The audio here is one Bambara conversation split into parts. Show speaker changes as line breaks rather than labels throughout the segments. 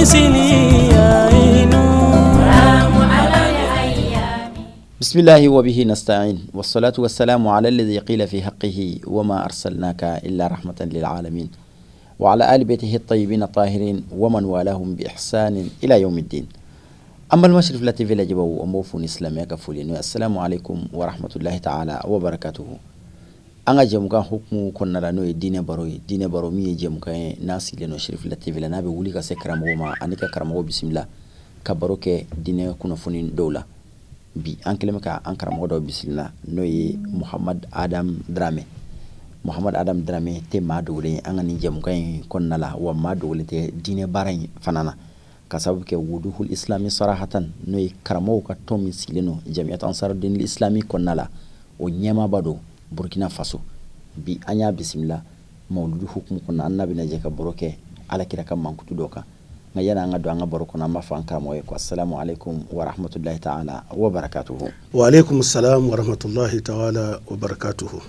مثلي يعين
بسم الله وبه نستعين والصلاة والسلام على الذي قيل في حقه وما أرسلناك إلا رحمة للعالمين وعلى آل بيته الطيبين الطاهرين ومن والاهم بإحسان إلى يوم الدين. أما المشرف التي في لجبه وموفون إسلامي كفولين. السلام عليكم ورحمة الله تعالى وبركاته. أنا جمعا حكم كنا لنو دين برومي جمعا ناسي لنو شرف التي في لنا بولي كسكرم وما أنك كرمه بسم الله كبروك دين كنا فنين دولة bi an kelema ka an karamɔgɔ dɔ bisimila n'o ye Muhammad Adam Drame te maa dogolen an ka nin jɛmukan in kɔnɔna la wa maa dogolen tɛ diinɛ baara in fana na ka sababu kɛ wuduhul islami sarahatan n'o ye karamɔgɔw ka tɔn min sigilen no jamiyat ansarudinil islami kɔnɔna la o ɲɛmaaba do Burkina Faso. Bi an y'a bisimila mawludu hukumu kɔnɔ an n'a bɛna jɛ ka baro kɛ alakira ka mankutu dɔ kan. Nka yana an ka don an ka baro kɔnɔ an b'a fɔ an karamɔgɔ ye ko assalamu alaikum wa rahmatullahi ta'ala wa barakatuhu.
Wa alaikum assalam wa rahmatullahi ta'ala wa barakatuhu.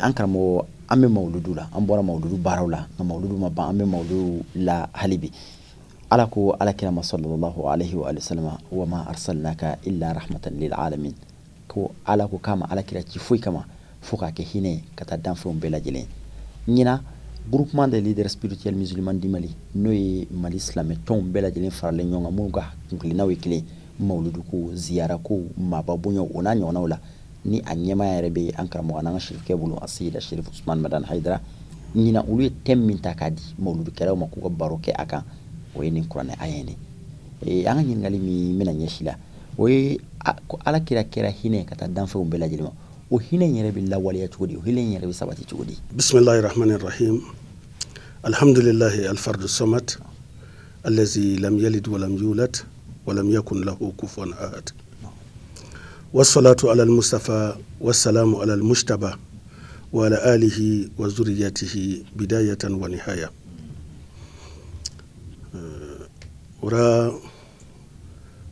An karamɔgɔ an bɛ mawludu la, an bɔra mawludu baaraw la, nka mawludu ma ban an bɛ mawludu la hali bi. Ala ko alakira ma sallallahu alaihi wa sallam wa ma arsalnaka illa rahmatan lil alamin. Ko ala ko kama alakira ci foyi kama fo k'a kɛ hinɛ ka taa danfɛnw bɛɛ lajɛlen. Ɲina groupement des leaders spirituels musulmans du Mali n'o ye Mali silamɛ tɔnw bɛɛ lajɛlen faralen ɲɔgɔn kan minnu ka kunkilennaw ye kelen mawludu ko ziyara ko maaba bonyaw o n'a ɲɔgɔnnaw la ni a ɲɛmaaya yɛrɛ bɛ an karamɔgɔ n'an ka shirifkɛ bolo a Seyida Sherif Usman Madan Haidara ɲina olu ye thème min ta k'a di mawludukɛlaw ma k'u ka baro kɛ a kan o ye nin kuranɛ aya in de. An ka ɲininkali min bɛna ɲɛsi la o ye ko alakira kɛra hinɛ ka taa danfɛnw bɛɛ lajɛlen ma. O hinɛ yɛrɛ bɛ lawaleya cogo di? O hinɛ yɛrɛ bɛ sabati cogo di?
Bismillahir Rahmanir Rahim. Alhamdulillahi al-fardu samad allazi lam yalid wa lam yulad wa lam yakun lahu kufuwan ahad. Wassalatu ala al-Mustafa wassalamu ala al-Mujtaba wa ala alihi wa zurriyatihi bidayatan wa nihaya. Ora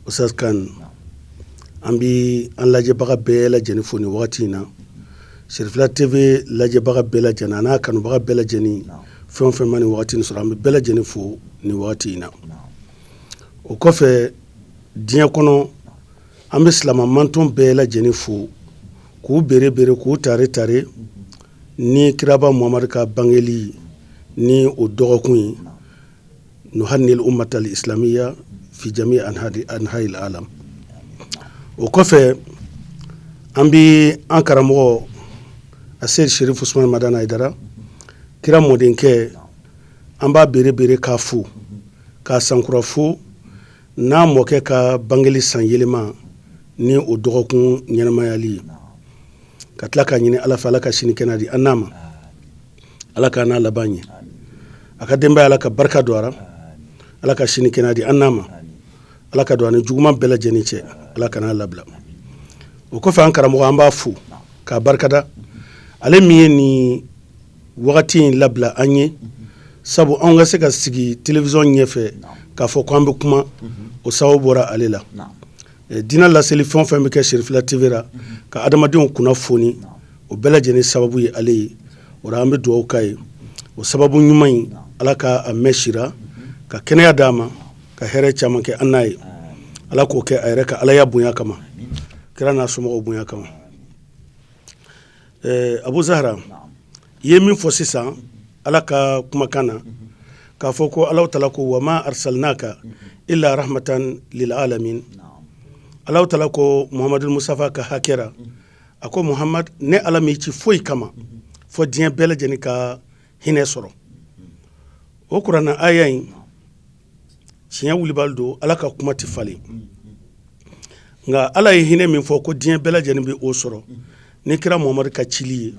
Ustaz Kan an bi an lajɛbaga bɛɛ lajɛlen fo ni wagati in na. Sherifla TV lajɛbaga bɛɛ lajɛlen a n'a kanubaga bɛɛ lajɛlen fɛn o fɛn ma ni wagati in sɔrɔ an bɛ bɛɛ lajɛlen fo ni wagati in na. O kɔfɛ diɲɛ kɔnɔ an bɛ silama mantɔn bɛɛ lajɛlen fo k'u bere k'u tare ni kiraba Muhamadu ka bangeli ni o dɔgɔkun ye nuhannil ummatal islamiyya fi jami anha'il alam. O kɔfɛ an bɛ an karamɔgɔ a Seyid Sherif Usman Madan Haidara kira mɔdenkɛ an b'a bere k'a fo k'a sankura fo n'a mɔkɛ ka bangeli san yɛlɛma ni o dɔgɔkun ɲɛnamayali ka tila k'a ɲini Ala fɛ Ala ka sini kɛnɛ di an n'a ma, Ala k'a n'a laban ɲɛ, a ka denbaya Ala ka barika don a la, Ala ka sini kɛnɛ di an n'a ma, Ala ka don ani juguman bɛɛ lajɛlen cɛ, Ala ka n'a labila. O kɔfɛ an karamɔgɔ an b'a fo k'a barikada ale min ye nin wagati in labila an ye sabu an ka se ka sigi télévision ɲɛfɛ k'a fɔ ko an bɛ kuma o sababu bɔra ale la. Diinɛ laseli fɛn o fɛn bɛ kɛ Sherifla TV ra ka adamadenw kunnafoni o bɛɛ lajɛlen sababu ye ale ye. O la an bɛ dugawu k'a ye o sababu ɲuman in Ala ka a mɛn sira ka kɛnɛya d'a ma ka hɛrɛ caman kɛ an n'a ye. Ala k'o kɛ a yɛrɛ ka Alaya bonya kama kira n'a somɔgɔw bonya kama. Abu Zahra i ye min fɔ sisan Ala ka kumakan na k'a fɔ ko Alahu Taala ko wa ma arsalnaka illa rahmatan lil alamin. Alahu Taala ko Muhamadu Mustafa ka hakɛ ra a ko Muhamad ne Ala m'i ci foyi kama fɔ diɲɛ bɛɛ lajɛlen ka hinɛ sɔrɔ. O kuranɛ aya in tiɲɛ wulibali don Ala ka kuma tɛ falen nka Ala ye hinɛ min fɔ ko diɲɛ bɛɛ lajɛlen bɛ o sɔrɔ ni kira Muhamadu ka cili ye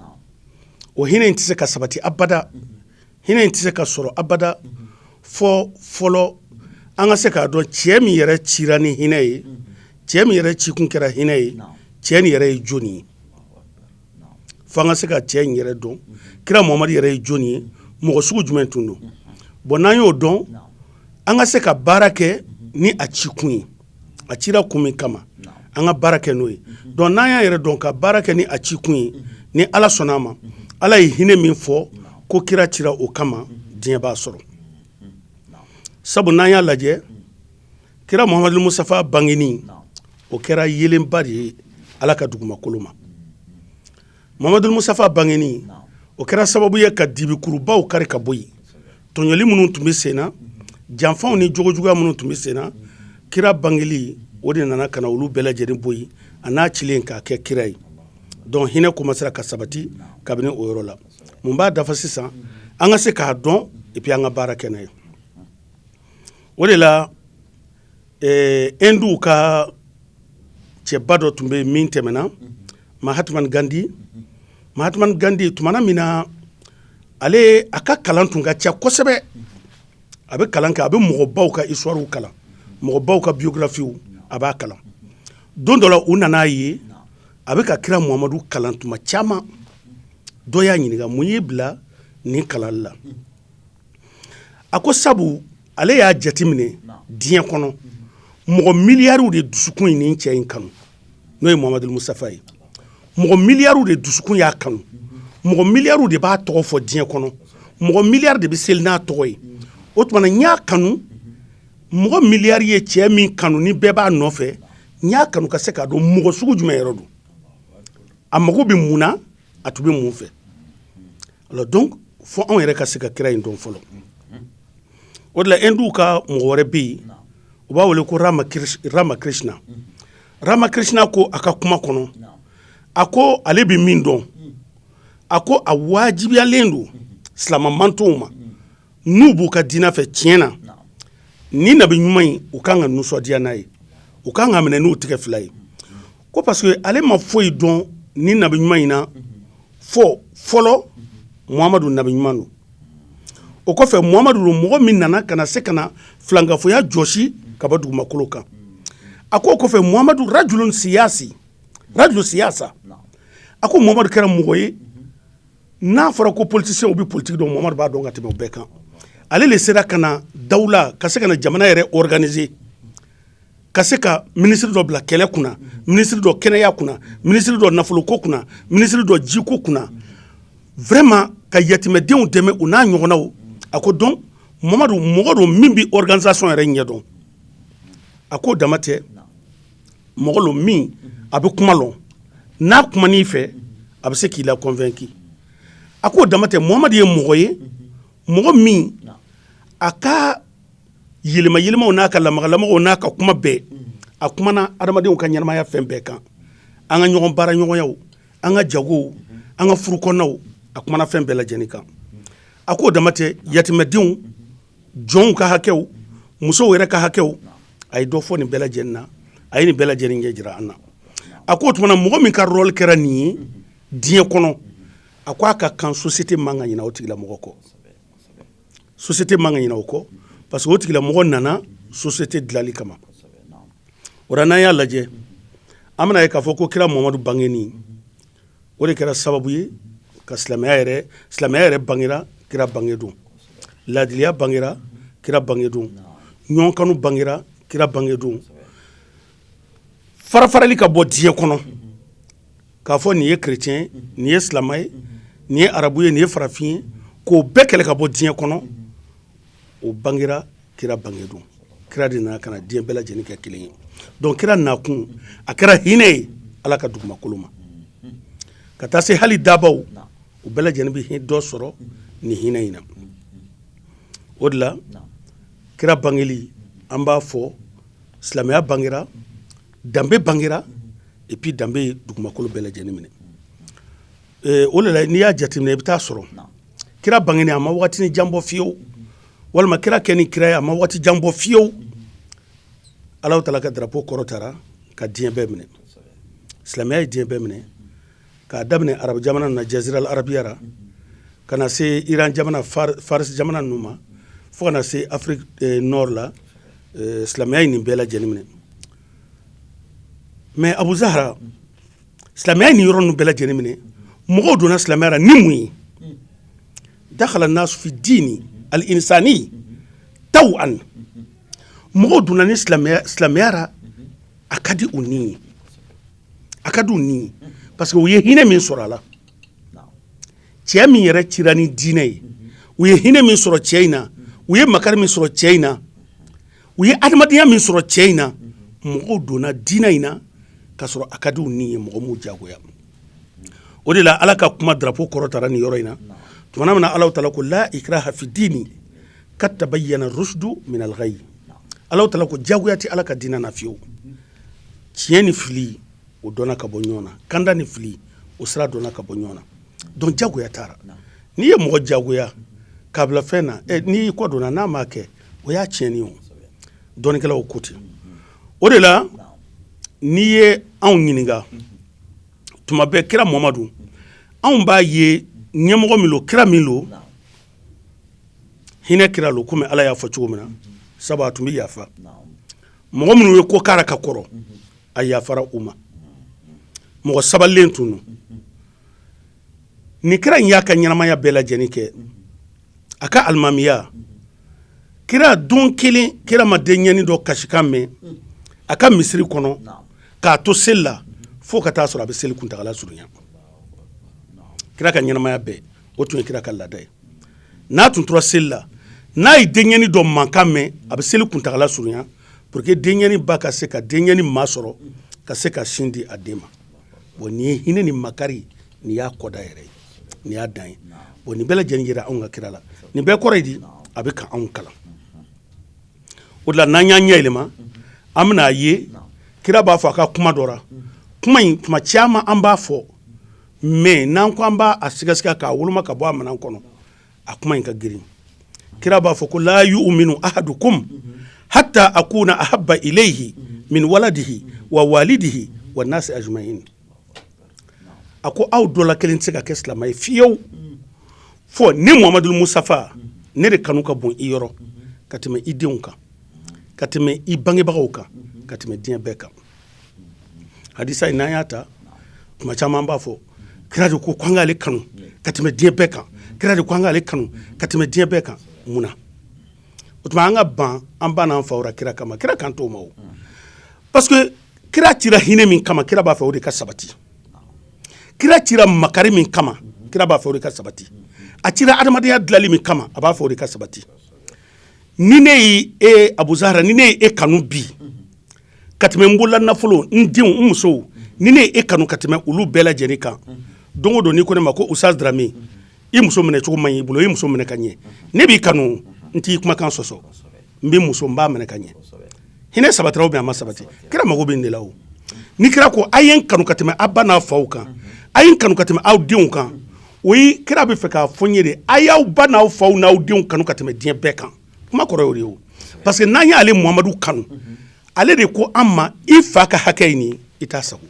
o hinɛ in tɛ se ka sabati abada, hinɛ in tɛ se ka sɔrɔ abada fɔ fɔlɔ an ka se k'a dɔn cɛ min yɛrɛ cira ni hinɛ ye, cɛ min yɛrɛ cikun kɛra hinɛ ye, cɛ nin yɛrɛ ye jɔnni ye. Fo an ka se ka cɛ in yɛrɛ dɔn kira Muhamadu yɛrɛ ye jɔnni ye, mɔgɔ sugu jumɛn tun don. Bon n'an y'o dɔn an ka se ka baara kɛ ni a cikun ye, a cira kun min kama an ka baara kɛ n'o ye. Donc n'an y'a yɛrɛ dɔn ka baara kɛ ni a cikun ye ni Ala sɔnna a ma, Ala ye hinɛ min fɔ ko kira cira o kama diɲɛ b'a sɔrɔ. sabu n'an y'a lajɛ kira Muhamadu Mustafa bangeni o kɛra yelenba de ye Ala ka dugumakolo ma. Muhamadu Mustafa bangeni o kɛra sababu ye ka dibikurubaw kari ka bɔ yen. Tɔɲɔli minnu tun bɛ sen na, janfanw ni jogojuguya minnu tun bɛ sen na, kira bangeli o de nana ka na olu bɛɛ lajɛlen bɔ yen a n'a cilen k'a kɛ kira ye. Donc hinɛ commencera ka sabati kabini o yɔrɔ la. Mun b'a dafa sisan an ka se k'a dɔn et puis an ka baara kɛ n'a ye. O de la Hinduw ka cɛba dɔ tun bɛ yen min tɛmɛna, Mahatma Gandhi. Mahatma Gandhi tumana min na ale a ka kalan tun ka ca kosɛbɛ. A bɛ kalan kɛ, a bɛ mɔgɔbaw ka histoire kalan, mɔgɔbaw ka biographie a b'a kalan. Don dɔ la u nana ye a bɛ ka kira Muhamadu kalan tuma caman. Dɔ y'a ɲininka mun y'i bila nin kalan la. A ko sabu ale y'a jateminɛ diɲɛ kɔnɔ mɔgɔ miliyariw de dusukun ye nin cɛ in kanu n'o ye Muhamadu Mustafa ye. Mɔgɔ miliyariw de dusukun y'a kanu, mɔgɔ miliyariw de b'a tɔgɔ fɔ diɲɛ kɔnɔ, mɔgɔ miliyari de bɛ seli n'a tɔgɔ ye. O tuma na n y'a kanu, mɔgɔ miliyari ye cɛ min kanu ni bɛɛ b'a nɔfɛ, n y'a kanu ka se k'a dɔn mɔgɔ sugu jumɛn yɛrɛ don, a mago bɛ mun na, a tun bɛ mun fɛ. Alors donc fo anw yɛrɛ ka se ka kira in dɔn fɔlɔ. O de la Hinduw ka mɔgɔ wɛrɛ bɛ yen u b'a wele ko Ramakrishna. Ramakrishna ko a ka kuma kɔnɔ, a ko ale bɛ min dɔn, a ko a wajibiyalen don silamɛmantow ma n'u b'u ka diinɛ fɛ tiɲɛ na ni nabi ɲuman in u kan ka nisɔndiya n'a ye, u kan ka minɛ n'u tigɛ fila ye. Ko parce que ale ma foyi dɔn ni nabi ɲuman in na fɔ fɔlɔ Muhamadu nabi ɲuman don. O kɔfɛ Muhamadu don mɔgɔ min nana ka na se ka na filankafoya jɔsi ka bɔ dugumakolo kan. A ko o kɔfɛ Muhamadu rajulun siyasi, rajulu siyasa. A ko Muhamadu kɛra mɔgɔ ye n'a fɔra ko politicien u bɛ politique dɔn Muhamadu b'a dɔn ka tɛmɛ o bɛɛ kan. Ale le sera ka na dawula ka se ka na jamana yɛrɛ organiser, ka se ka ministre dɔ bila kɛlɛ kunna, ministre dɔ kɛnɛya kunna, ministre dɔ nafoloko kunna, ministre dɔ jiko kunna. Vraiment ka yatimɛdenw dɛmɛ u n'a ɲɔgɔnnaw. A ko donc Muhamadu mɔgɔ don min bɛ organisation yɛrɛ ɲɛdɔn. A ko dama tɛ mɔgɔ don min a bɛ kuma lɔn, n'a kuman'i fɛ a bɛ se k'i la convaincre. A ko dama tɛ Muhamadu ye mɔgɔ ye mɔgɔ min a ka yɛlɛma yɛlɛmaw n'a ka lamagalamaw n'a ka kuma bɛɛ a kumana adamadenw ka ɲɛnamaya fɛn bɛɛ kan, an ka ɲɔgɔn baara ɲɔgɔnyaw, an ka jagow, an ka furukɔnɔnaw, a kumana fɛn bɛɛ lajɛlen kan. A ko dama tɛ yatimɛdenw, jɔnw ka hakɛw, musow yɛrɛ ka hakɛw, a ye dɔ fɔ nin bɛɛ lajɛlen na, a ye nin bɛɛ lajɛlen ɲɛ jira an na. A ko o tuma na mɔgɔ min ka rôle kɛra nin ye diɲɛ kɔnɔ, a ko a ka kan société man ka ɲinɛ o tigilamɔgɔ kɔ. Société man ka ɲinɛ o kɔ parce que o tigilamɔgɔ nana société dilanli kama. O la n'an y'a lajɛ an bɛna ye k'a fɔ ko kira Muhamadu bangeni o de kɛra sababu ye ka silamɛya yɛrɛ bangera kira bange don, laadiliya bangera kira bange don, ɲɔgɔn kanu bangera kira bange don. Farafarali ka bɔ diɲɛ kɔnɔ k'a fɔ nin ye chrétien, nin ye silamɛ ye, nin ye arabu ye, nin ye farafin ye, k'o bɛɛ kɛlɛ ka bɔ diɲɛ kɔnɔ, o bangera kira bange don. Kira de nana ka na diɲɛ bɛɛ lajɛlen kɛ kelen ye. Donc kira nakun a kɛra hinɛ ye Ala ka dugumakolo ma. Ka taa se hali dabaw u bɛɛ lajɛlen bɛ dɔ sɔrɔ nin hinɛ in na. O de la kira bangeli an b'a fɔ silamɛya bangera, danbe bangera et puis danbe ye dugumakolo bɛɛ lajɛlen minɛ. O de la n'i y'a jateminɛ i bɛ taa sɔrɔ kira bangeni a ma wagatini jan bɔ fiyewu, walima kira kɛ ni kira ye a ma waati jan bɔ fiyewu. Alahu Taala ka drapeau kɔrɔtara ka diɲɛ bɛɛ minɛ. Silamɛya ye diɲɛ bɛɛ minɛ k'a daminɛ arabu jamana na Jazira Arabiya ra ka na se Iran jamana Faris jamana ninnu ma fo ka na se Afrique Nord la silamɛya ye nin bɛɛ lajɛlen minɛ. Mais Abu Zahra silamɛya ye nin yɔrɔ ninnu bɛɛ lajɛlen minɛ, mɔgɔw donna silamɛya ra ni mun ye? Dakhala nasu fi dini al-insani taw'an. Mɔgɔw donna ni silamɛya ra a ka di u ni ye, a ka di u ni ye parce que u ye hinɛ min sɔrɔ a la. Cɛ min yɛrɛ cira ni diinɛ ye u ye hinɛ min sɔrɔ cɛ in na, u ye makari min sɔrɔ cɛ in na, u ye adamadenya min sɔrɔ cɛ in na mɔgɔw donna diinɛ in na k'a sɔrɔ a ka di u ni ye mɔgɔ m'u jagoya o de la ala ka kuma drapeau kɔrɔtara nin yɔrɔ in na tumana min na Alahu Taala ko la ikraha fi dini kad tabayyana rushdu min al-ghayy Alahu Taala ko jagoya ti ala ka diinɛ na fiyewu tiɲɛ ni fili o donna ka bɔ ɲɔgɔn na kanda ni fili o sira donna ka bɔ ɲɔgɔn na donc jagoya taara n'i ye mɔgɔ jagoya k'a bila fɛn na n'i kɔ donna n'a m'a kɛ o y'a tiɲɛni o dɔnnikɛlaw ko ten o de la n'i ye anw ɲininka tuma bɛɛ kira Muhamadu anw b'a ye ɲɛmɔgɔ min lo kira min lo hinɛ kira lo komi ala y'a fɔ cogo min na sabu a tun bɛ yafa mɔgɔ minnu ye ko kara ka kɔrɔ a yafara u ma mɔgɔ sabalilen tun don ni kira in y'a ka ɲɛnamaya bɛɛ lajɛlen kɛ a ka alimamiya kira don kelen kira ma den ɲɛni dɔ kasikan mɛn a ka misiri kɔnɔ k'a to seli la fo ka taa sɔrɔ a bɛ seli kuntagala surunya kira ka ɲɛnamaya bɛɛ o tun ye kira ka laada ye n'a tun tora seli la n'a ye den ɲɛni dɔ mankan mɛn a bɛ seli kuntagala surunya pour que den ɲɛni ba ka se ka den ɲɛni maa sɔrɔ ka se ka sin di a den ma bon nin ye hinɛ ni makari nin y'a kɔda yɛrɛ ye nin y'a dan ye bon nin bɛɛ lajɛlen yera anw ka kira la nin bɛɛ kɔrɔ ye di a bɛ ka anw kalan o de la n'an y'an ɲɛ yɛlɛma an bɛna ye kira b'a fɔ a ka kuma dɔ la kuma in tuma caman an b'a fɔ mais n'an ko an b'a sigasɛgɛ k'a woloma ka bɔ a minɛn kɔnɔ a kuma in ka girin kira b'a fɔ ko la yu'minu ahadukum hatta akuna ahabba ilayhi min waladihi wa walidihi wa nasi ajma'in a ko aw dɔ la kelen tɛ se ka kɛ silamɛ ye fiyewu fɔ ne Muhamadu Musafa ne de kanu ka bon i yɔrɔ ka tɛmɛ i denw kan ka tɛmɛ i bangebagaw kan ka tɛmɛ diɲɛ bɛɛ kan hadisa in n'an y'a ta tuma caman b'a fɔ kira de ko an k'ale kanu ka tɛmɛ diɲɛ bɛɛ kan kira de ko an k'ale kanu ka tɛmɛ diɲɛ bɛɛ kan mun na o tuma an ka ban an ba n'an faw la kira kama kira kan t'o ma o parce que kira cira hinɛ min kama kira b'a fɛ o de ka sabati kira cira makari min kama kira b'a fɛ o de ka sabati a cira adamadenya dilali min kama a b'a fɛ o de ka sabati ni ne ye Abu Zahra ni ne ye kanu bi ka tɛmɛ n bolola nafolo n denw n musow ni ne ye kanu ka tɛmɛ olu bɛɛ lajɛlen kan don o don n'i ko ne ma ko Usaz Drame i muso minɛ cogo man ɲi i bolo i muso minɛ ka ɲɛ ne b'i kanu n t'i kumakan sɔsɔ n bɛ muso n b'a minɛ ka ɲɛ hinɛ sabatira ou bien a ma sabati kira mago bɛ nin de la o ni kira ko a ye n kanu ka tɛmɛ a ba n'a faw kan a ye n kanu ka tɛmɛ aw denw kan o ye kira bɛ fɛ k'a fɔ n ye de a y'aw ba n'aw faw n'aw denw kanu ka tɛmɛ diɲɛ bɛɛ kan kuma kɔrɔ y'o de ye o parce que n'an y'ale Muhamadu kanu ale de ko an ma i fa ka hakɛ ye nin i t'a sago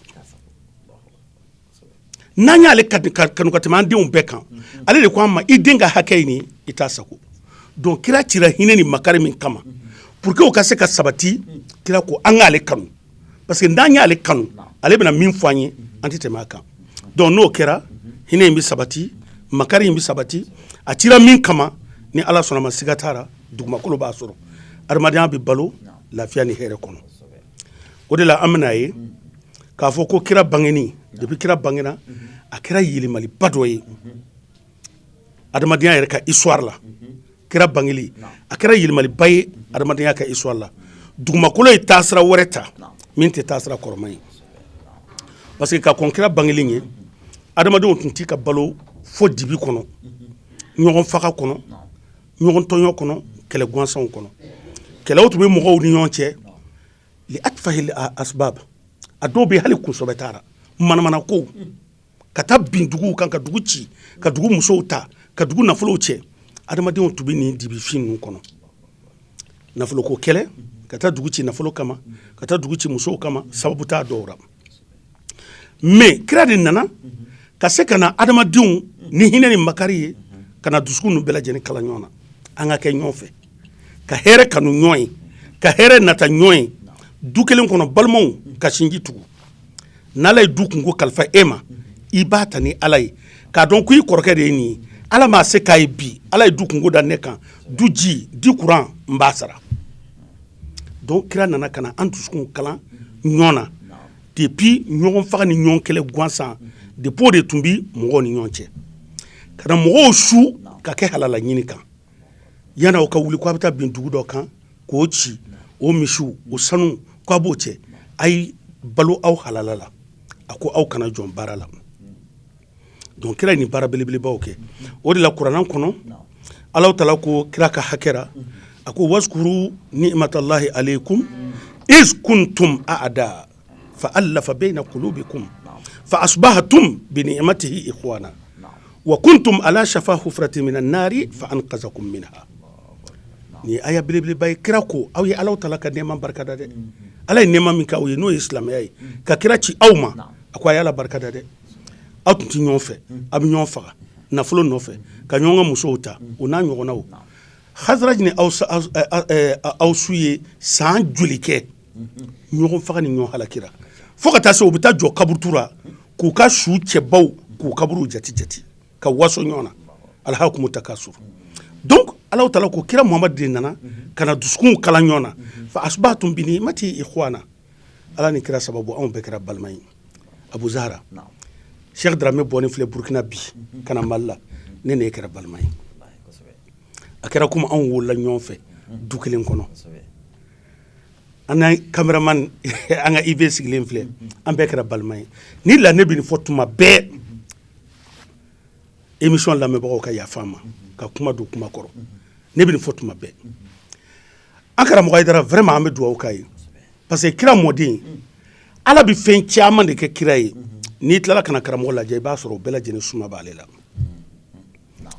n'an y'ale kanu ka tɛmɛ an denw bɛɛ kan ale de ko an ma i den ka hakɛ ye nin i t'a sago donc kira cira hinɛ ni makari min kama pour que o ka se ka sabati kira ko an k'ale kanu parce que n'an y'ale kanu ale bɛna min fɔ an ye an tɛ tɛmɛ a kan donc n'o kɛra hinɛ in bɛ sabati makari in bɛ sabati a cira min kama ni ala sɔnna ma siga t'a la dugumakolo b'a sɔrɔ adamadenya bɛ balo lafiya ni hɛrɛ kɔnɔ o de la an bɛna ye k'a fɔ ko kira bangeni depuis kira bangena a kɛra yɛlɛmaliba dɔ ye adamadenya yɛrɛ ka histoire la kira bangeli a kɛra yɛlɛmaliba ye adamadenya ka histoire la dugumakolo ye taasira wɛrɛ ta min tɛ taasira kɔrɔman ye parce que ka kɔn kira bangeli ye adamadenw tun t'i ka balo fo dibi kɔnɔ ɲɔgɔn faga kɔnɔ ɲɔgɔn tɔɲɔ kɔnɔ kɛlɛ gansanw kɔnɔ kɛlɛw tun bɛ mɔgɔw ni ɲɔgɔn cɛ li atfahil asbab a dɔw bɛ hali kunsɔbɛ taara manamana ko ka taa bin duguw kan ka dugu ci ka dugu musow ta ka dugu nafolow cɛ adamadenw tun bɛ nin dibifin ninnu kɔnɔ nafoloko kɛlɛ ka taa dugu ci nafolo kama ka taa dugu ci musow kama sababu t'a dɔw la mais kira de nana ka se ka na adamadenw ni hinɛ ni makari ye ka na dusukun ninnu bɛɛ lajɛlen kala ɲɔgɔn na an ka kɛ ɲɔgɔn fɛ ka hɛrɛ kanu ɲɔgɔn ye ka hɛrɛ nata ɲɔgɔn ye du kelen kɔnɔ balimaw ka sinji tugu n'ala ye du kunko kalifa e ma i b'a ta ni ala ye k'a dɔn ko i kɔrɔkɛ de ye nin ye ala m'a se k'a ye bi ala ye du kunko da ne kan du ji di kuran n b'a sara donc kira nana ka na an dusukun kalan ɲɔgɔn na depuis ɲɔgɔn faga ni ɲɔgɔn kɛlɛ gansan depuis o de tun bi mɔgɔw ni ɲɔgɔn cɛ ka na mɔgɔw su ka kɛ halala ɲini kan yanni aw ka wuli ko a bɛ taa bin dugu dɔ kan k'o ci o misiw o sanu k'a b'o cɛ a ye balo aw halala la a ko aw kana jɔn baara la donc kira ye nin baara belebelebaw kɛ o de la kuranɛ kɔnɔ Allahu taala ko kira ka hakɛ ra a ko waskuru ni'matallahi alaykum iz kuntum a'da fa alafa bayna qulubikum fa asbahatum bi ni'matihi ikhwana wa kuntum ala shafa hufratin minan nari fa anqazakum minha ni aya belebeleba ye kira ko aw ye Allahu taala ka nɛɛma barika da dɛ ala ye nɛɛma min k'aw ye n'o ye silamɛya ye ka kira ci aw ma a ko a ye Ala barika da dɛ aw tun tɛ ɲɔgɔn fɛ a bɛ ɲɔgɔn faga nafolo nɔfɛ ka ɲɔgɔn ka musow ta o n'a ɲɔgɔnnaw Khazraj ni aw su ye san joli kɛ ɲɔgɔn faga ni ɲɔgɔn halakira fo ka taa se u bɛ taa jɔ kaburutura k'u ka su cɛbaw k'u kaburuw jati jati ka waso ɲɔgɔn na alhakumu takasur donc Allahu taala ko kira Muhamadu de nana ka na dusukunw kala ɲɔgɔn na fa asbahatum bi ni'matihi ikhwana ala ni kira sababu anw bɛɛ kɛra balima ye Abu Zahra Cheikh Dramé bɔnen filɛ Burkina bi ka na Mali la ne ye kɛra balima ye a kɛra komi anw wolola ɲɔgɔn fɛ du kelen kɔnɔ an na cameraman an ka IV sigilen filɛ an bɛɛ kɛra balima ye ni la ne bɛ nin fɔ tuma bɛɛ émission lamɛnbagaw ka yafa n ma ka kuma don kuma kɔrɔ ne bɛ nin fɔ tuma bɛɛ an karamɔgɔ Hayidara vraiment an bɛ dugawu k'a ye parce que kira mɔden ala bɛ fɛn caman de kɛ kira ye n'i tilala ka na karamɔgɔ lajɛ i b'a sɔrɔ o bɛɛ lajɛlen suma b'ale la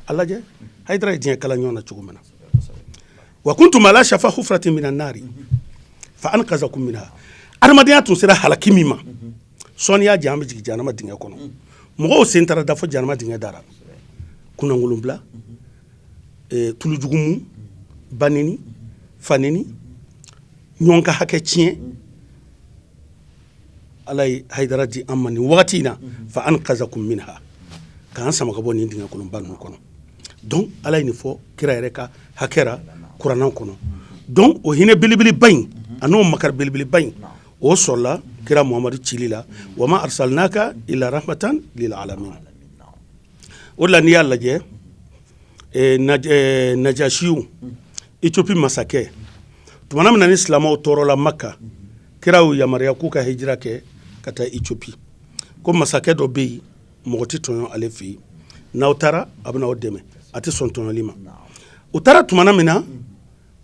a lajɛ Hayidara ye diɲɛ kala ɲɔgɔn na cogo min na wa kuntum ala shafa hufratin minan nari fa anqazakum minha adamadenya tun sera halaki min ma sɔɔni y'a jɛ an bɛ jigin jahanama dingɛ kɔnɔ mɔgɔw sen taara da fɔ jahanama dingɛ dara kunnaŋolonbila tulujugumu baneni faneni ɲɔgɔn ka hakɛ tiɲɛ ala ye Hayidara di an ma nin wagati in na fa anqazakum minha k'an sama ka bɔ nin dingɛ kolonba ninnu kɔnɔ donc ala ye nin fɔ kira yɛrɛ ka hakɛ ra kuranɛ kɔnɔ donc o hinɛ belebeleba in a n'o makari belebeleba in o sɔrɔla kira Muhamadu cili la wa ma arsalnaka illa rahmatan lil alamin o de la n'i y'a lajɛ Najashiyu Éthiopie masakɛ tumana min na ni silamɛw tɔɔrɔla Maka kira y'u yamaruya k'u ka hijira kɛ ka taa Éthiopie ko masakɛ dɔ bɛ yen mɔgɔ tɛ tɔɲɔ ale fɛ yen n'aw taara a bɛ n'aw dɛmɛ a tɛ sɔn tɔɲɔli ma u taara tumana min na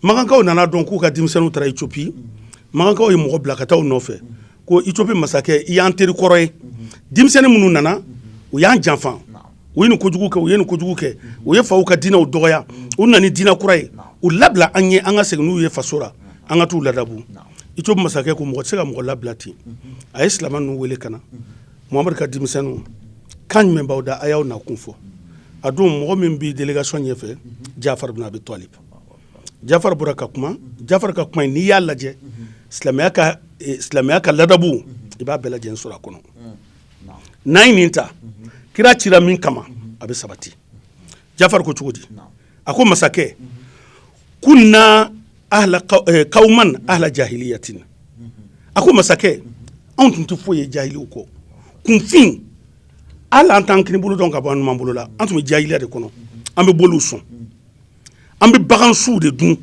Makankaw nana dɔn k'u ka denmisɛnninw taara Éthiopie Makankaw ye mɔgɔ bila ka taa u nɔfɛ ko Éthiopie masakɛ i y'an teri kɔrɔ ye denmisɛnnin minnu nana u y'an janfa u ye nin kojugu kɛ u ye nin kojugu kɛ u ye faw ka diinɛw dɔgɔya u nana ni diinɛ kura ye u labila an ye an ka segin n'u ye faso la an ka t'u ladabu Éthiopie masakɛ ko mɔgɔ tɛ se ka mɔgɔ labila ten a ye silamɛ ninnu wele ka na Muhamadu ka denmisɛnninw kan jumɛn b'aw da a y'aw nakun fɔ a don mɔgɔ min bɛ délégation ɲɛfɛ Jafar bin Abi Talib Jafar bɔra ka kuma Jafar ka kuma n'i y'a lajɛ silamɛya ka ladabu i b'a bɛɛ lajɛlen sɔrɔ a kɔnɔ n'an ye nin ta kira cira min kama a bɛ sabati Jafar ko cogo di a ko masakɛ kunna kawman ahla jahiliyatin a ko masakɛ anw tun tɛ foyi ye jahiliw kɔ kunfin hali an t'an kini bolo dɔn ka bɔ an numan bolo la an tun bɛ jahiliya de kɔnɔ an bɛ boliw sɔn an bɛ bagansuw de dun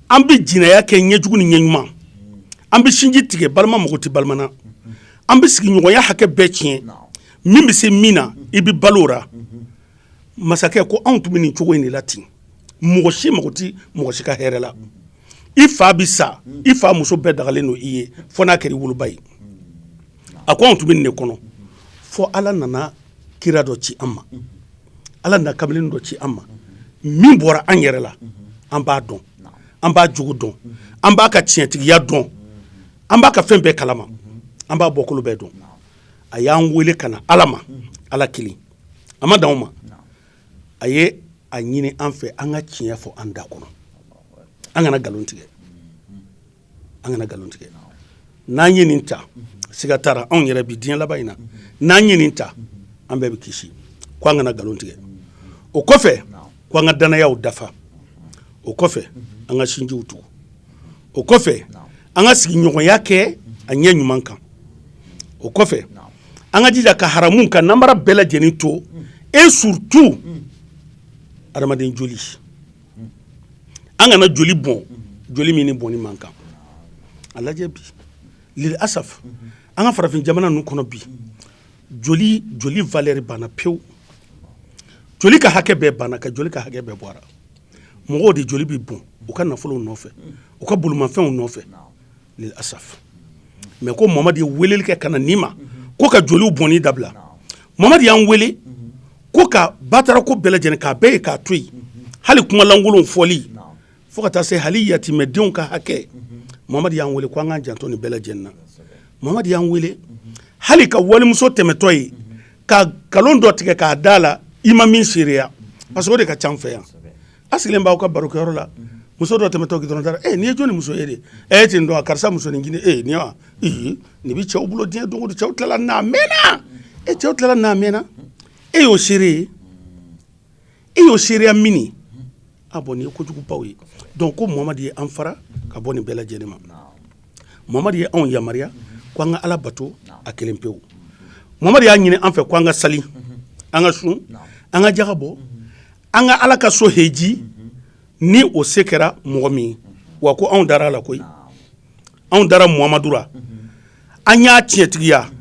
an bɛ jinɛya kɛ ɲɛjugu ni ɲɛɲuman an bɛ sinji tigɛ balima mago tɛ balima na an bɛ sigiɲɔgɔnya hakɛ bɛɛ tiɲɛ min bɛ se min na i bɛ balo o ra masakɛ ko anw tun bɛ nin cogo in de la ten mɔgɔ si mago tɛ mɔgɔ si ka hɛrɛ la i fa bɛ sa i fa muso bɛɛ dagalen don i ye fo n'a kɛra i woloba ye a ko anw tun bɛ nin de kɔnɔ fo ala nana kira dɔ ci an ma ala nana kamalen dɔ ci an ma min bɔra an yɛrɛ la an b'a dɔn an b'a jogo dɔn an b'a ka tiɲɛtigiya dɔn an b'a ka fɛn bɛɛ kalama an b'a bɔkolo bɛɛ dɔn a y'an wele ka na ala ma ala kelen a ma dan o ma a ye a ɲini an fɛ an ka tiɲɛ fɔ an da kɔnɔ an kana nkalon tigɛ an kana nkalon tigɛ n'an ye nin ta siga t'a la anw yɛrɛ bi diɲɛ laban in na n'an ye nin ta an bɛɛ bɛ kisi ko an kana nkalon tigɛ o kɔfɛ ko an ka danayaw dafa o kɔfɛ an ka sinjiw tugu o kɔfɛ an ka sigiɲɔgɔnya kɛ a ɲɛ ɲuman kan o kɔfɛ an ka jija ka haramu ka namara bɛɛ lajɛlen to et surtout adamaden joli an kana joli bɔn joli min ni bɔnni man kan a lajɛ bi lil asaf an ka farafin jamana ninnu kɔnɔ bi joli valeur banna pewu joli ka hakɛ bɛɛ banna ka joli ka hakɛ bɛɛ bɔra mɔgɔw de joli bi bɔn u ka nafolow nɔfɛ u ka bolomafɛnw nɔfɛ lil asaf mais ko mamadu ye weleli kɛ ka na nin ma ko ka joliw bɔnni dabila mamadu y'an wele ko ka batara ko bɛɛ lajɛlen k'a bɛɛ ye k'a to yen hali kuma lankolonw fɔli fo ka taa se hali yatimɛdenw ka hakɛ mamadu y'an wele ko an k'an janto nin bɛɛ lajɛlen na mamadu y'an wele hali ka walimuso tɛmɛtɔ ye ka nkalon dɔ tigɛ k'a da la i ma min seereya parce que o de ka ca an fɛ yan a sigilen b'aw ka barokɛyɔrɔ la muso dɔ tɛmɛtɔ k'i dɔrɔn taara nin ye jɔnni muso ye de ten dɔn karisa muso nin ɲini nin ye wa nin bɛ cɛw bolo diɲɛ don o don cɛw tilala n'a mɛnna cɛw tilala n'a mɛnna e y'o seere e y'o seereya mini a bɔn nin ye kojugubaw ye donc ko mamadu ye an fara ka bɔ nin bɛɛ lajɛlen ma mamadu ye anw yamaruya ko an ka ala bato a kelen pewu mamadu y'a ɲini an fɛ ko an ka sali an ka sun an ka jaga bɔ an ka ala ka so heji ni o se kɛra mɔgɔ min wa ko anw dara a la koyi anw dara muhamadu la an y'a tiɲɛtigiya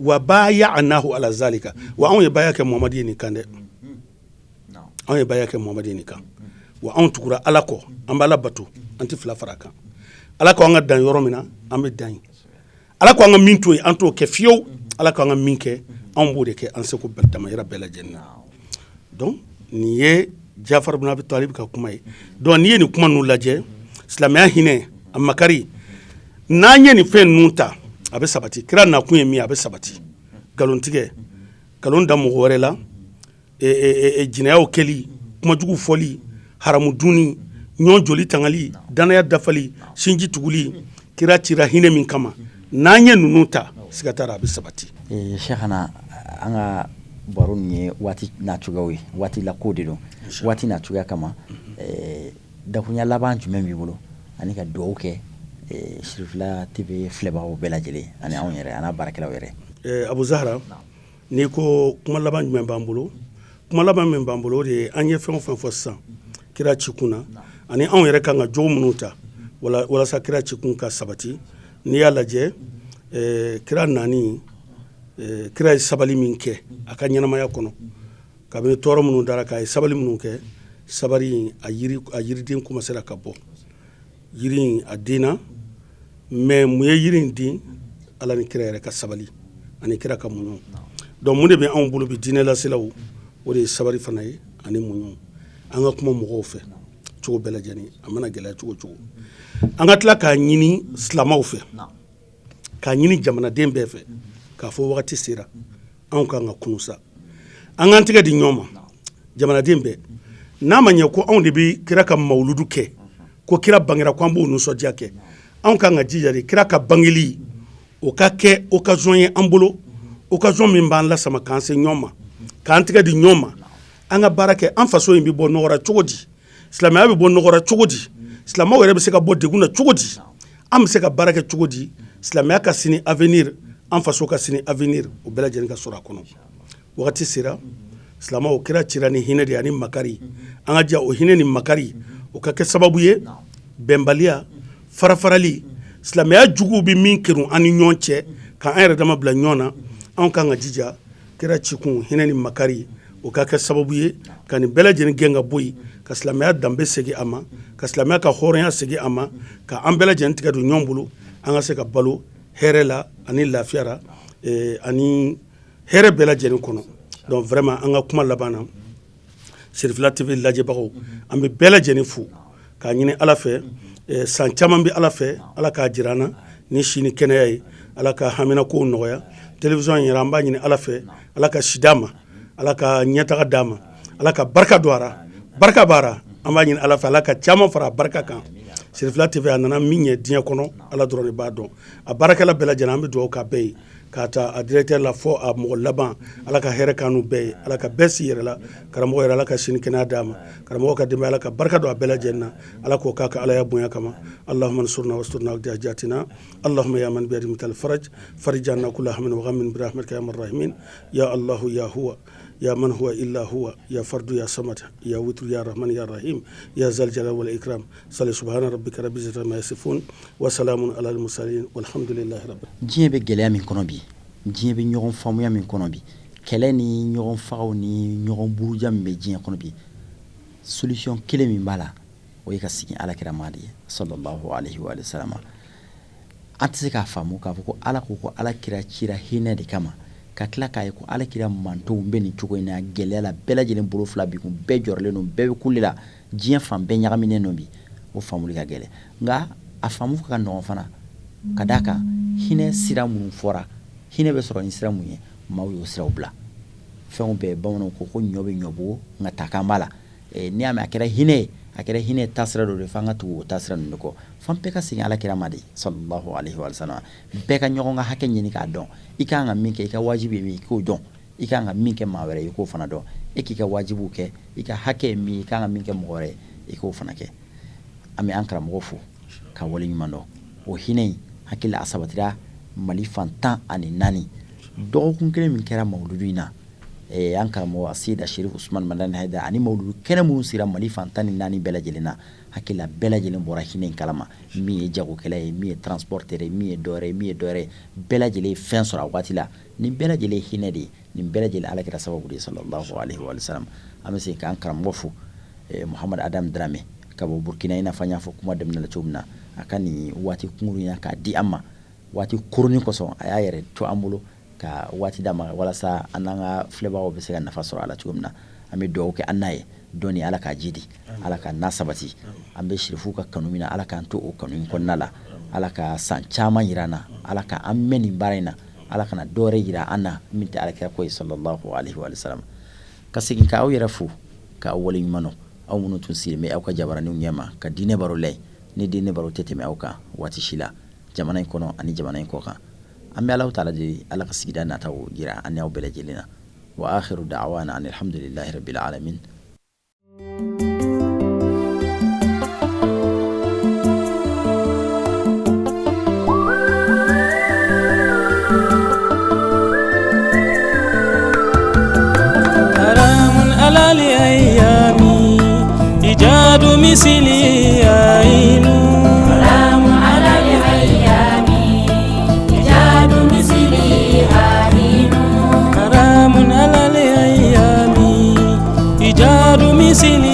wa baya'nahu ala zalika wa anw ye baya kɛ muhamadu ye nin kan dɛ anw ye baya kɛ muhamadu ye nin kan wa anw tugura ala kɔ an b'ala bato an tɛ fila fara kan ala ko an ka dan yɔrɔ min na an bɛ dan yen ala ko an ka min to yen an t'o kɛ fiyewu ala ko an ka min kɛ anw b'o de kɛ an seko damayira bɛɛ lajɛlen na donc nin ye Jafar ibn Abi Talib ka kuma ye donc n'i ye nin kuma ninnu lajɛ silamɛya hinɛ a makari n'an ye nin fɛn ninnu ta a bɛ sabati kira nakun ye min a bɛ sabati nkalontigɛ nkalon da mɔgɔ wɛrɛ la jinɛyaw kɛli kumajugu fɔli haramu dunni ɲɔ joli tangali danaya dafali sinji tuguli kira cira hinɛ min kama n'an ye ninnu ta siga t'a la a bɛ sabati.
Sheikhana an ka baro nin ye waati nacogoyaw ye waati la ko de don waati nacogoya kama dakunya laban jumɛn b'i bolo ani ka dugawu kɛ Sirifila TV filɛbagaw bɛɛ lajɛlen ani anw yɛrɛ an'a baarakɛlaw yɛrɛ.
Abu Zahra n'i ko kuma laban jumɛn b'an bolo kuma laban min b'an bolo o de ye an ye fɛn o fɛn fɔ sisan kira cikun na ani anw yɛrɛ kan ka jogo minnu ta walasa kira cikun ka sabati n'i y'a lajɛ kira nani kira ye sabali min kɛ a ka ɲɛnamaya kɔnɔ kabini tɔɔrɔ minnu dara k'a ye sabali minnu kɛ sabari a yiriden commencera ka bɔ yiri in a denna mais mun ye yiri in den ala ni kira yɛrɛ ka sabali ani kira ka muɲu donc mun de bɛ anw bolo bi diinɛ laselaw o de ye sabari fana ye ani muɲu an ka kuma mɔgɔw fɛ cogo bɛɛ lajɛlen a mana gɛlɛya cogo cogo an ka tila k'a ɲini silamɛw fɛ k'a ɲini jamanaden bɛɛ fɛ k'a fɔ wagati sera anw kan ka kunu sa an k'an tigɛ di ɲɔgɔn ma jamanaden bɛɛ n'a ma ɲɛ ko anw de bɛ kira ka mawuludu kɛ ko kira bangera ko an b'o nisɔndiya kɛ anw kan ka jija de kira ka bangeli o ka kɛ occasion ye an bolo occasion min b'an lasama k'an se ɲɔgɔn ma k'an tigɛ di ɲɔgɔn ma an ka baara kɛ an faso in bɛ bɔ nɔgɔra cogo di silamɛya bɛ bɔ nɔgɔra cogo di silamɛw yɛrɛ bɛ se ka bɔ degun na cogo di an bɛ se ka baara kɛ cogo di silamɛya ka sini avenir an faso ka sini avenir o bɛɛ lajɛlen ka sɔrɔ a kɔnɔ wagati sera silamɛw kira cira ni hinɛ de ani makari an ka jɛ o hinɛ ni makari o ka kɛ sababu ye bɛnbaliya farafarali silamɛya juguw bɛ min kɛrun an ni ɲɔgɔn cɛ k'an yɛrɛ dama bila ɲɔgɔn na anw kan ka jija kira cikun hinɛ ni makari o ka kɛ sababu ye ka nin bɛɛ lajɛlen gɛn ka bɔ yen ka silamɛya danbe segin a ma ka silamɛya ka hɔrɔnya segin a ma ka an bɛɛ lajɛlen tigɛ don ɲɔgɔn bolo an ka se ka balo hɛrɛ la ani lafiya la ani hɛrɛ bɛɛ lajɛlen kɔnɔ donc vraiment an ka kuma laban na Sirifila TV lajɛbagaw an bɛ bɛɛ lajɛlen fo k'a ɲini ala fɛ san caman bɛ ala fɛ ala k'a jira an na ni si ni kɛnɛya ye ala ka hamina kow nɔgɔya télévision yɛrɛ an b'a ɲini ala fɛ ala ka si d'a ma ala ka ɲɛtaga d'a ma ala ka barika don a la barika b'a la an b'a ɲini ala fɛ ala ka caman fara a barika kan Sirifila TV a nana min ɲɛ diɲɛ kɔnɔ ala dɔrɔn de b'a dɔn a baarakɛla bɛɛ lajɛlen an bɛ dugawu k'a bɛɛ ye k'a ta a directeur la fɔ a mɔgɔ laban ala ka hɛrɛ k'an n'u bɛɛ ye ala ka bɛɛ si yɛrɛ la karamɔgɔ yɛrɛ ala ka sini kɛnɛya d'a ma karamɔgɔ ka denbaya ala ka barika don a bɛɛ lajɛlen na ala k'o k'a ka alaya bonya kama allahumma ansurna wasturna wajjatina allahumma ya man biyadi mital faraj farij anna kulla hammin wa ghammin bi rahmatika ya arhamar rahimin ya allah ya huwa يا من هو إلا هو يا فرد يا صمد يا وتر يا رحمن يا رحيم يا ذا الجلال والإكرام صلى سبحان ربك رب العزة عما يصفون وسلام على المرسلين والحمد لله رب العالمين.
diɲɛ bɛ gɛlɛya min kɔnɔ bi, diɲɛ bɛ ɲɔgɔn faamuya min kɔnɔ bi, kɛlɛ ni ɲɔgɔn fagaw ni ɲɔgɔn buruja min bɛ diɲɛ kɔnɔ bi, solution kelen min b'a la o ye ka sigi alakira ma de sallallahu alaihi wa sallam. An tɛ se k'a faamu k'a fɔ ko ala ko alakira cira hinɛ de kama, ka tila k'a ye ko alakira mantonw bɛ nin cogo in na gɛlɛya la, bɛɛ lajɛlen bolo fila bi kun, bɛɛ jɔrɔlen don, bɛɛ bɛ kule la, diɲɛ fan bɛɛ ɲagaminen don bi, o faamuli ka gɛlɛn. Nka a faamu ka nɔgɔn fana, ka d'a kan hinɛ sira minnu fɔra, hinɛ bɛ sɔrɔ ni sira mun ye, maaw y'o siraw bila. Fɛnw bɛɛ bamananw ko ɲɔ bɛ ɲɔbugu nka takan b'a la. N'i y'a mɛn a kɛra hinɛ ye, a kɛra hinɛ taasira dɔ de f'an ka tugu o taasira ninnu de kɔ. F'an bɛɛ ka segin alakira ma de sallallahu alaihi wa sallam. Bɛɛ ka ɲɔgɔn ka hakɛ ɲini k'a dɔn. I kan ka min kɛ, i ka wajibi ye min, i k'o dɔn. I kan ka min kɛ maa wɛrɛ ye, i k'o fana dɔn. E k'i ka wajibiw kɛ, i ka hakɛ ye min, i kan ka min kɛ mɔgɔ wɛrɛ ye, i k'o fana kɛ. An bɛ an karamɔgɔ fo ka wale ɲuman dɔn. O hinɛ in hakili a sabatira Mali fan 14 dɔgɔkun kelen min kɛra mawuludu in na. An karamɔgɔ Seyid Sherif Usman Madani Haidara ani mawuludu kɛnɛ minnu sira Mali fan 14 bɛɛ lajɛlen na, hakili bɛɛ lajɛlen bɔra hinɛ in kalama. Min ye jagokɛla ye, min ye transporteur ye, min ye dɔwɛrɛ ye, min ye dɔwɛrɛ ye, bɛɛ lajɛlen ye fɛn sɔrɔ a waati la. Nin bɛɛ lajɛlen ye hinɛ de ye, nin bɛɛ lajɛlen alakira sababu de ye sallallahu alaihi wa sallam. An bɛ se k'an karamɔgɔ fo Muhamad Adam Dramé ka bɔ Burkina, i n'a fɔ an y'a fɔ kuma daminɛ la cogo min na, a ka nin waati kunkurunya k'a di an ma, waati koronnin kosɔn a y'a yɛrɛ to an bolo ka waati d'a ma walasa an n'an ka filɛbagaw bɛ se ka nafa sɔrɔ a la cogo min na. An bɛ dugawu kɛ an n'a ye dɔnni ala k'a jidi, ala ka n'a sabati. An bɛ Sherifu ka kanu min na, ala k'an to o kanu in kɔnɔna la, ala ka san caman jira an na, ala ka an mɛn nin baara in na, ala kana dɔwɛrɛ jira an na min tɛ alakira ko ye sallallahu alaihi wa sallam. Ka segin k'aw yɛrɛ fo k'aw wale ɲuman dɔn, aw minnu tun sigilen bɛ aw ka jabaraninw ɲɛma ka diinɛ baro layɛ, ni diinɛ baro tɛ tɛmɛ aw kan waati si la jamana in kɔnɔ ani jamana in kɔ kan. An bɛ Alahu taala deli ala ka sigida nataw jira an n'aw bɛɛ lajɛlen na. Wa akhiru da'wana anil hamdulillahi rabbil alamin.
haramun alali ayyami ijadu misili ainu.
haramun alali ayyami ijadu misili ainu.
haramun alali ayyami ijadu misili